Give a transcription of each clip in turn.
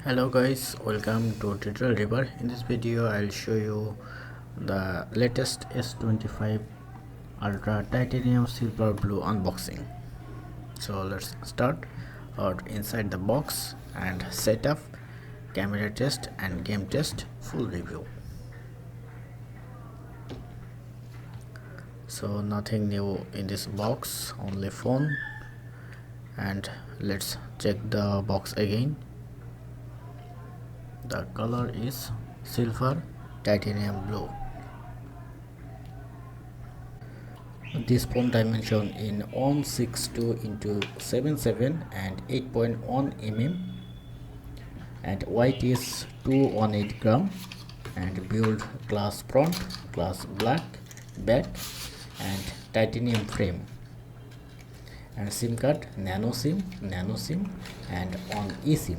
Hello guys, welcome to Tutorial River. In this video I'll show you the latest S25 Ultra Titanium Silver Blue unboxing. So let's start out inside the box and setup, camera test and game test full review. So nothing new in this box, only phone, and let's check the box again. The color is silver titanium blue. This phone dimension in 162 into 77 and 8.1 mm, and weight is 218 gram, and build glass front, glass black back, and titanium frame, and SIM card nano SIM, and on eSIM.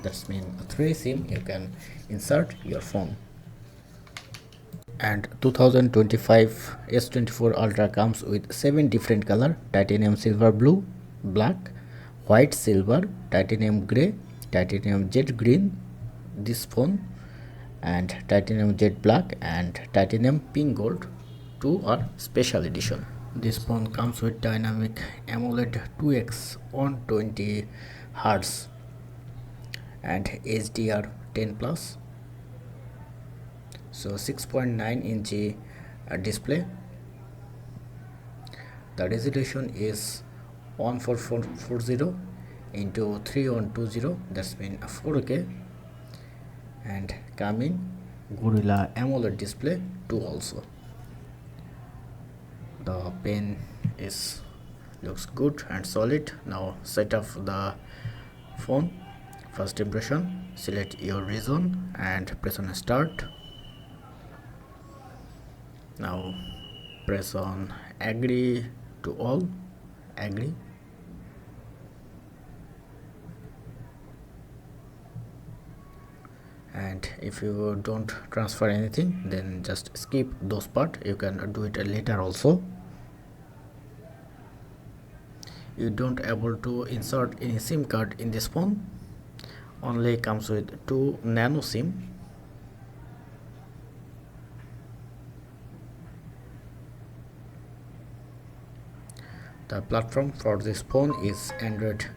That's mean 3 SIM you can insert your phone. And 2025 S24 Ultra comes with 7 different color: titanium silver blue, black, white silver, titanium gray, titanium jet green, this phone, and titanium jet black and titanium pink gold. 2 are special edition. This phone comes with dynamic AMOLED 2x 120 Hz and HDR10 plus. So 6.9 inch display. The resolution is 1440 into 3120, that's mean 4K, and coming Gorilla AMOLED display 2 also. The pen is looks good and solid. Now set up the phone. First impression, select your region and press on start. Now press on agree to all, agree. And if you don't transfer anything, then just skip those part. You can do it later also. You don't able to insert any SIM card in this phone. Only comes with 2 nano SIM. The platform for this phone is Android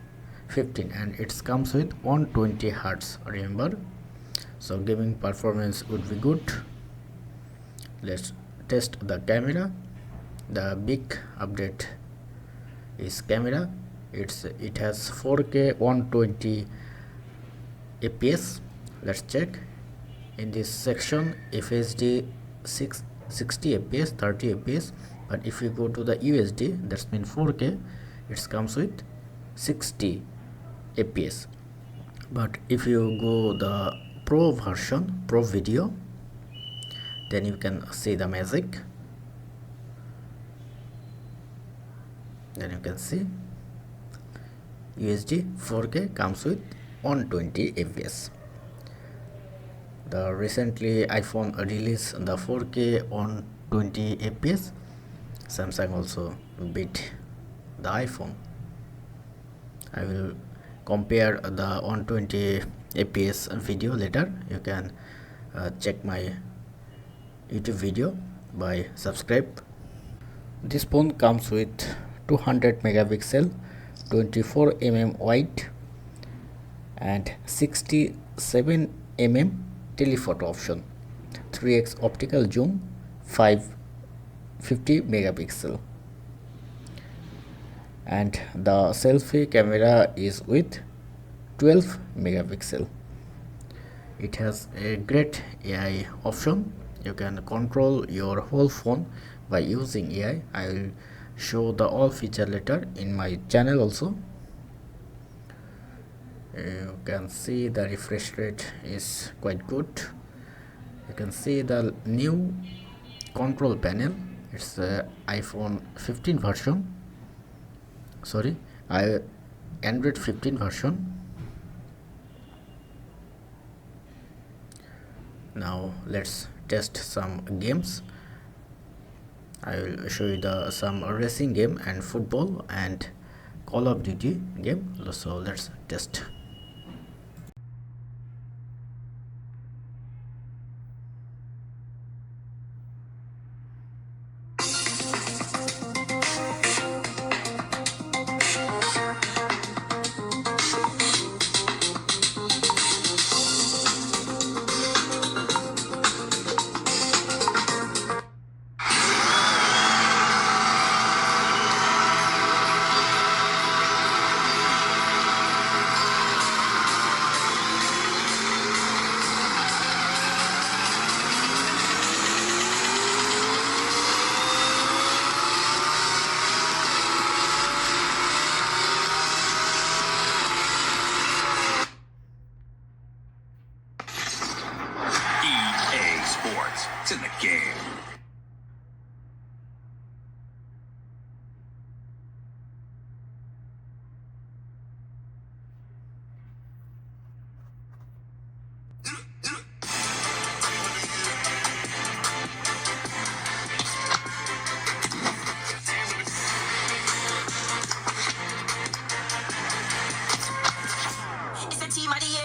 15 and it comes with 120 Hz, remember. So gaming performance would be good. Let's test the camera. The big update is camera. It has 4K 120 fps. Let's check in this section. FHD 60 fps, 30 fps, but if you go to the USD, that's mean 4K, it comes with 60 fps. But if you go the pro version, pro video, then you can see the magic. Then you can see USD 4K comes with 120 fps. The recently iPhone released the 4K 120 fps. Samsung also beat the iPhone. I will compare the 120 fps video later. You can check my YouTube video by subscribe. This phone comes with 200 megapixel, 24 mm wide, and 67 mm telephoto option, 3x optical zoom, 550 megapixel, and the selfie camera is with 12 megapixel. It has a great AI option. You can control your whole phone by using AI. I will show the all feature later in my channel also. You can see the refresh rate is quite good. You can see the new control panel. It's the iPhone 15 version, sorry, Android 15 version. Now let's test some games. I will show you some racing game and football and Call of Duty game. So let's test. to the game. It's a team of the